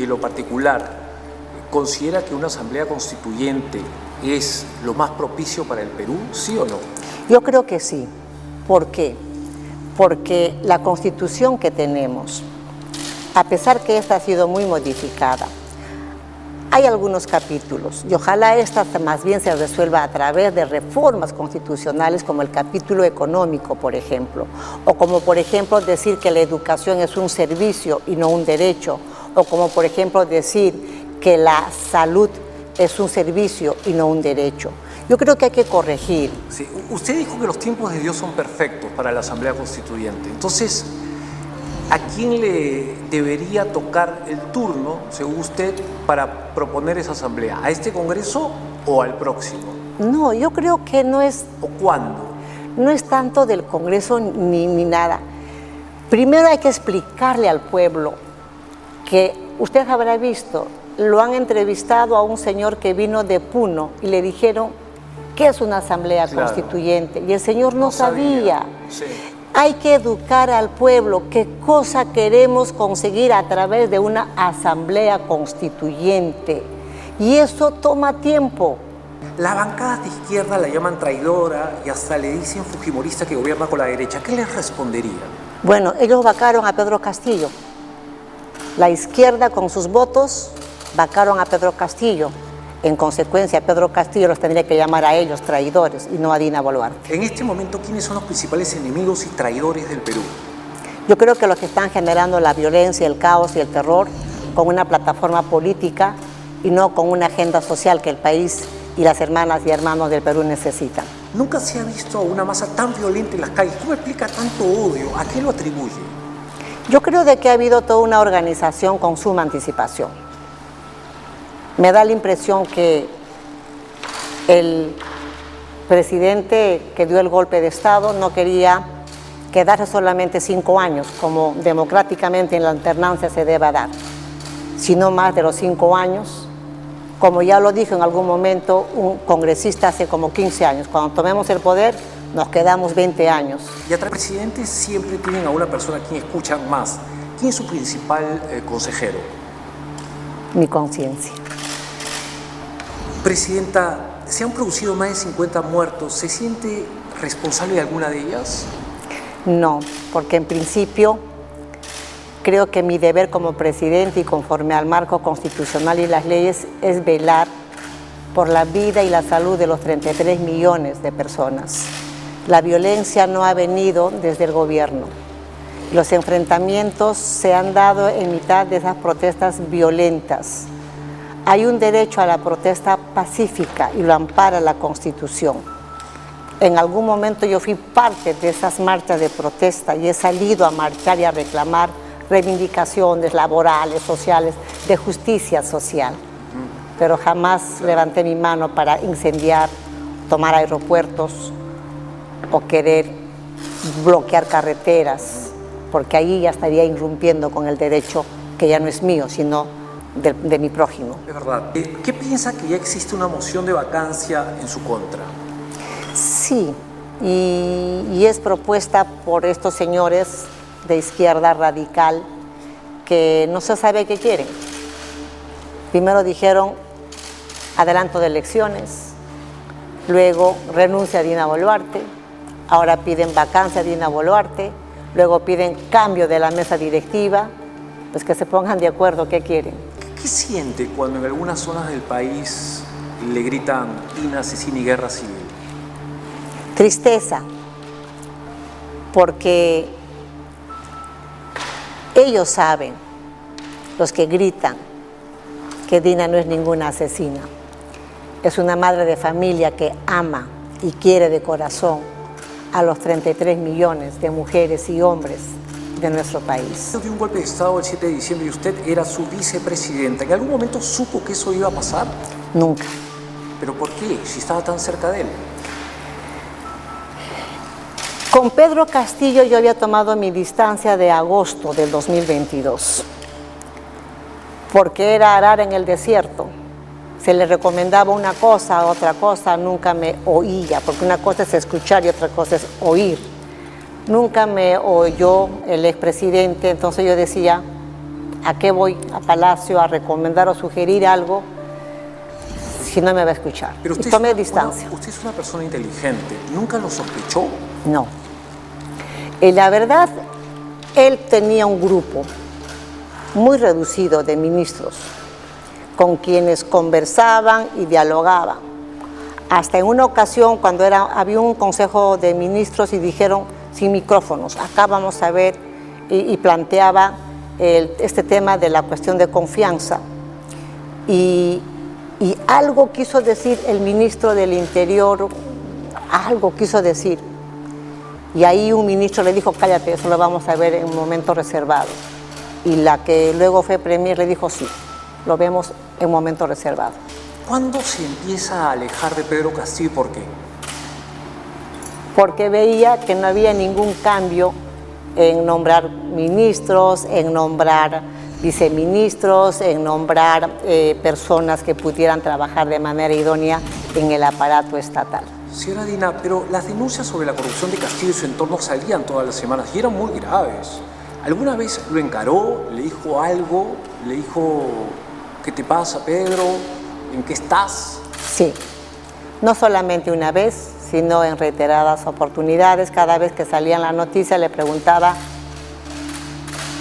y en lo particular, ¿considera que una asamblea constituyente es lo más propicio para el Perú, sí o no? Yo creo que sí. ¿Por qué? Porque la Constitución que tenemos, a pesar que esta ha sido muy modificada, hay algunos capítulos y ojalá esta más bien se resuelva a través de reformas constitucionales como el capítulo económico, por ejemplo, o como por ejemplo decir que la educación es un servicio y no un derecho, o como por ejemplo decir que la salud es un servicio y no un derecho. Yo creo que hay que corregir. Sí, usted dijo que los tiempos de Dios son perfectos para la Asamblea Constituyente. Entonces, ¿a quién le debería tocar el turno, según usted, para proponer esa asamblea? ¿A este Congreso o al próximo? No, yo creo que no es... ¿O cuándo? No es tanto del Congreso ni nada. Primero hay que explicarle al pueblo que usted habrá visto, lo han entrevistado a un señor que vino de Puno y le dijeron ¿qué es una asamblea constituyente? Y el señor no sabía. Sí. Hay que educar al pueblo qué cosa queremos conseguir a través de una asamblea constituyente. Y eso toma tiempo. Las bancadas de izquierda la llaman traidora y hasta le dicen fujimorista que gobierna con la derecha. ¿Qué les respondería? Bueno, ellos vacaron a Pedro Castillo. La izquierda con sus votos vacaron a Pedro Castillo. En consecuencia, Pedro Castillo los tendría que llamar a ellos traidores y no a Dina Boluarte. En este momento, ¿quiénes son los principales enemigos y traidores del Perú? Yo creo que los que están generando la violencia, el caos y el terror con una plataforma política y no con una agenda social que el país y las hermanas y hermanos del Perú necesitan. Nunca se ha visto a una masa tan violenta en las calles. ¿Cómo explica tanto odio? ¿A qué lo atribuye? Yo creo de que ha habido toda una organización con suma anticipación. Me da la impresión que el presidente que dio el golpe de Estado no quería quedarse solamente 5 años, como democráticamente en la alternancia se debe dar, sino más de los 5 años. Como ya lo dijo en algún momento un congresista hace como 15 años, cuando tomemos el poder nos quedamos 20 años. Y atrás presidentes siempre tienen a una persona a quien escuchan más. ¿Quién es su principal consejero? Mi conciencia. Presidenta, se han producido más de 50 muertos. ¿Se siente responsable de alguna de ellas? No, porque en principio creo que mi deber como presidente y conforme al marco constitucional y las leyes es velar por la vida y la salud de los 33 millones de personas. La violencia no ha venido desde el gobierno. Los enfrentamientos se han dado en mitad de esas protestas violentas. Hay un derecho a la protesta pacífica y lo ampara la Constitución. En algún momento yo fui parte de esas marchas de protesta y he salido a marchar y a reclamar reivindicaciones laborales, sociales, de justicia social. Pero jamás levanté mi mano para incendiar, tomar aeropuertos o querer bloquear carreteras, porque ahí ya estaría irrumpiendo con el derecho que ya no es mío, sino de mi prójimo. Es verdad. ¿Qué piensa que ya existe una moción de vacancia en su contra? Sí, y es propuesta por estos señores de izquierda radical que no se sabe qué quieren. Primero dijeron adelanto de elecciones, luego renuncia a Dina Boluarte, ahora piden vacancia a Dina Boluarte, luego piden cambio de la mesa directiva, pues que se pongan de acuerdo qué quieren. ¿Qué siente cuando en algunas zonas del país le gritan Dina asesina y guerra civil? Tristeza, porque ellos saben, los que gritan, que Dina no es ninguna asesina. Es una madre de familia que ama y quiere de corazón a los 33 millones de mujeres y hombres de nuestro país. Dio un golpe de Estado el 7 de diciembre y usted era su vicepresidenta. ¿En algún momento supo que eso iba a pasar? Nunca. ¿Pero por qué? Si estaba tan cerca de él. Con Pedro Castillo yo había tomado mi distancia de agosto del 2022, porque era arar en el desierto. Se le recomendaba una cosa, otra cosa, nunca me oía, porque una cosa es escuchar y otra cosa es oír. Nunca me oyó el expresidente, entonces yo decía, ¿A qué voy a Palacio a recomendar o sugerir algo si no me va a escuchar? Pero y tome distancia. Usted es una persona inteligente. ¿Nunca lo sospechó? No. La verdad, él tenía un grupo muy reducido de ministros con quienes conversaban y dialogaban. Hasta en una ocasión, cuando había un consejo de ministros y dijeron sin micrófonos, acá vamos a ver, y planteaba este tema de la cuestión de confianza. Y algo quiso decir el ministro del Interior, algo quiso decir. Y ahí un ministro le dijo, cállate, eso lo vamos a ver en un momento reservado. Y la que luego fue premier le dijo, sí, lo vemos en un momento reservado. ¿Cuándo se empieza a alejar de Pedro Castillo y por qué? Porque veía que no había ningún cambio en nombrar ministros, en nombrar viceministros, en nombrar personas que pudieran trabajar de manera idónea en el aparato estatal. Señora Dina, pero las denuncias sobre la corrupción de Castillo y su entorno salían todas las semanas y eran muy graves. ¿Alguna vez lo encaró? ¿Le dijo algo? ¿Le dijo, qué te pasa, Pedro? ¿En qué estás? Sí, no solamente una vez, sino en reiteradas oportunidades. Cada vez que salía en la noticia le preguntaba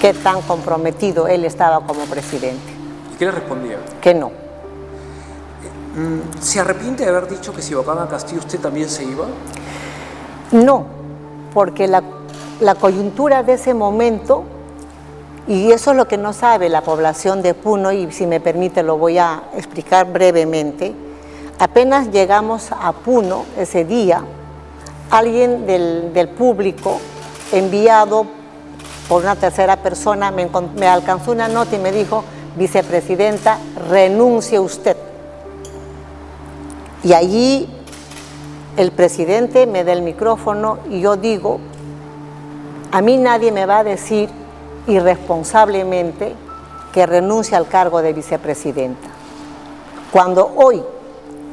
qué tan comprometido él estaba como presidente. ¿Y qué le respondía? Que no. ¿Se arrepiente de haber dicho que si vacaban a Castillo usted también se iba? No, porque la coyuntura de ese momento, y eso es lo que no sabe la población de Puno, y si me permite lo voy a explicar brevemente. Apenas llegamos a Puno ese día, alguien del público enviado por una tercera persona me alcanzó una nota y me dijo, vicepresidenta, renuncie usted. Y allí el presidente me da el micrófono y yo digo, a mí nadie me va a decir irresponsablemente que renuncie al cargo de vicepresidenta. Cuando hoy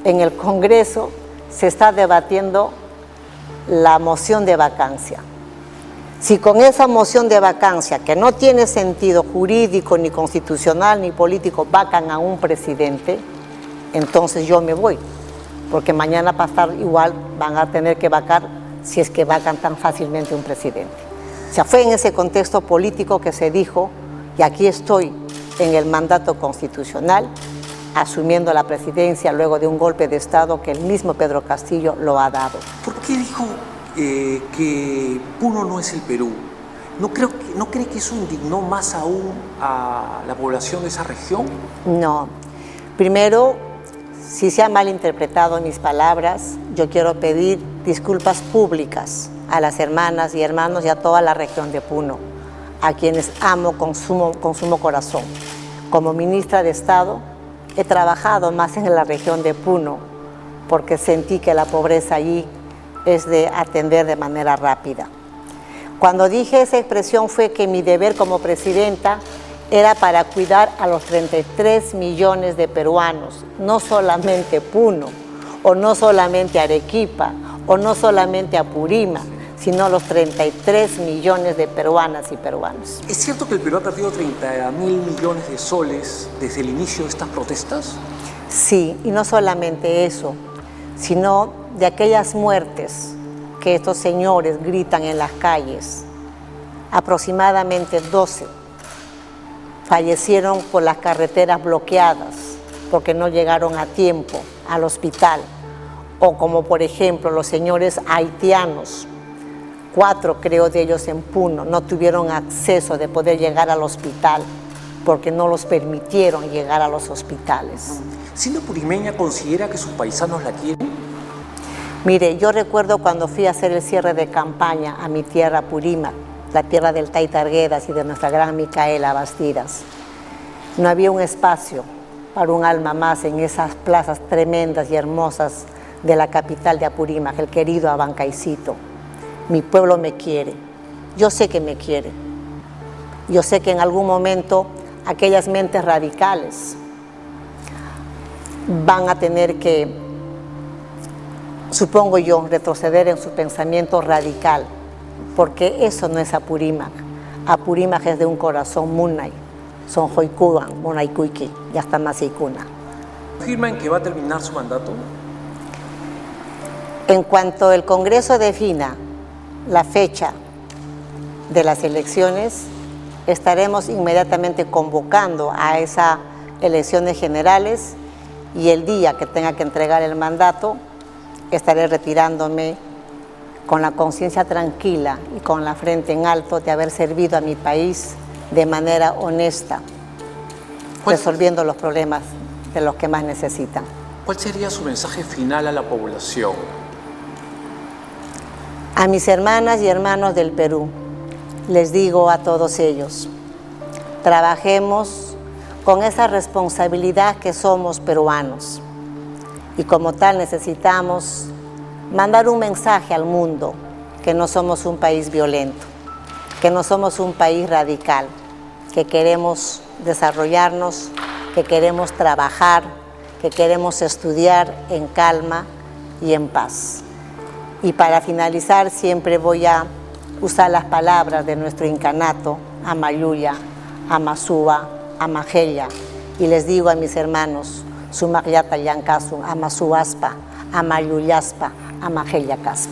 en el Congreso se está debatiendo la moción de vacancia. Si con esa moción de vacancia, que no tiene sentido jurídico, ni constitucional, ni político, vacan a un presidente, entonces yo me voy. Porque mañana pasado igual van a tener que vacar si es que vacan tan fácilmente un presidente. O sea, fue en ese contexto político que se dijo, y aquí estoy en el mandato constitucional, asumiendo la presidencia luego de un golpe de Estado que el mismo Pedro Castillo lo ha dado. ¿Por qué dijo que Puno no es el Perú? ¿No cree que eso indignó más aún a la población de esa región? No. Primero, si se han malinterpretado mis palabras, yo quiero pedir disculpas públicas a las hermanas y hermanos y a toda la región de Puno, a quienes amo con sumo corazón. Como ministra de Estado, he trabajado más en la región de Puno porque sentí que la pobreza allí es de atender de manera rápida. Cuando dije esa expresión fue que mi deber como presidenta era para cuidar a los 33 millones de peruanos, no solamente Puno, o no solamente Arequipa, o no solamente Apurímac, sino los 33 millones de peruanas y peruanos. ¿Es cierto que el Perú ha perdido 30.000 millones de soles desde el inicio de estas protestas? Sí, y no solamente eso, sino de aquellas muertes que estos señores gritan en las calles, aproximadamente 12 fallecieron por las carreteras bloqueadas porque no llegaron a tiempo al hospital, o como por ejemplo los señores haitianos, 4 creo de ellos en Puno, no tuvieron acceso de poder llegar al hospital porque no los permitieron llegar a los hospitales. ¿Siendo purimeña considera que sus paisanos la quieren? Mire, yo recuerdo cuando fui a hacer el cierre de campaña a mi tierra Apurímac, la tierra del Taita Arguedas y de nuestra gran Micaela Bastidas. No había un espacio para un alma más en esas plazas tremendas y hermosas de la capital de Apurímac, el querido Abancaicito. Mi pueblo me quiere, yo sé que me quiere. Yo sé que en algún momento aquellas mentes radicales van a tener que, supongo yo, retroceder en su pensamiento radical, porque eso no es Apurímac. Apurímac es de un corazón Munay. son hoikuan, monaikuiki, ya está masikuna. ¿Afirman que va a terminar su mandato? En cuanto el Congreso defina la fecha de las elecciones, estaremos inmediatamente convocando a esas elecciones generales y el día que tenga que entregar el mandato, estaré retirándome con la conciencia tranquila y con la frente en alto de haber servido a mi país de manera honesta, resolviendo los problemas de los que más necesitan. ¿Cuál sería su mensaje final a la población? A mis hermanas y hermanos del Perú, les digo a todos ellos, trabajemos con esa responsabilidad que somos peruanos y como tal necesitamos mandar un mensaje al mundo que no somos un país violento, que no somos un país radical, que queremos desarrollarnos, que queremos trabajar, que queremos estudiar en calma y en paz. Y para finalizar siempre voy a usar las palabras de nuestro incanato, Amayuya, Amasúa, Amajeya, y les digo a mis hermanos, Sumagyata Yankasun, Amasuaspa, Amayuyaspa, Amajeya Caspa.